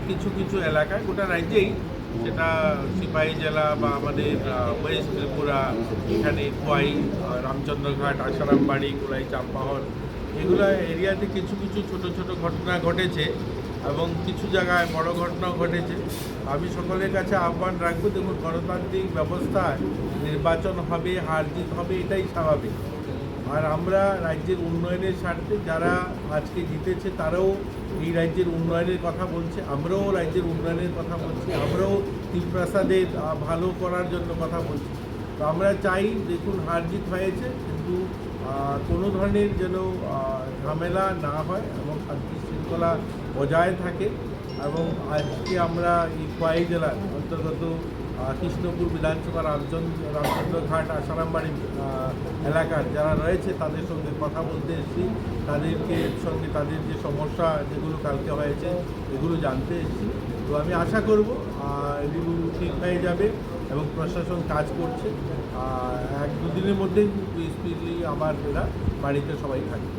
কিছু কিছু এলাকায় গোটা রাজ্যেই, সেটা সিপাহী জেলা বা আমাদের ওয়েস্ট ত্রিপুরা, এখানে খোয়াই, রামচন্দ্রঘাট, আসারামবাড়ি, কোলাই, চাম্পাহর, এগুলো এরিয়াতে কিছু কিছু ছোট ছোট ঘটনা ঘটেছে এবং কিছু জায়গায় বড় ঘটনাও ঘটেছে। আমি সকলের কাছে আহ্বান রাখবো, দেখুন গণতান্ত্রিক ব্যবস্থায় নির্বাচন হবে, হার জিত হবে, এটাই স্বাভাবিক। আর আমরা রাজ্যের উন্নয়নের স্বার্থে যারা আজকে জিতেছে তারাও এই রাজ্যের উন্নয়নের কথা বলছে, আমরাও রাজ্যের উন্নয়নের কথা বলছি, আমরাও ত্রিপ্রাসাদের ভালো করার জন্য কথা বলছি। তো আমরা চাই, দেখুন হার জিত হয়েছে, কিন্তু কোনো ধরনের যেন ঝামেলা না হয় এবং শান্তি শৃঙ্খলা বজায় থাকে। এবং আজকে আমরা এই খোয়াই জেলার অন্তর্গত কৃষ্ণপুর বিধানসভা, রামচন্দ্রঘাট, আসারামবাড়ি এলাকার যারা রয়েছে তাদের সঙ্গে কথা বলতে এসেছি, তাদেরকে সঙ্গে তাদের যে সমস্যা যেগুলো কালকে হয়েছে এগুলো জানতে এসেছি। তো আমি আশা করব এগুলো ঠিক হয়ে যাবে এবং প্রশাসন কাজ করছে। 1-2 দিনের মধ্যেই স্পিডলি আমার এরা বাড়িতে সবাই থাকবে।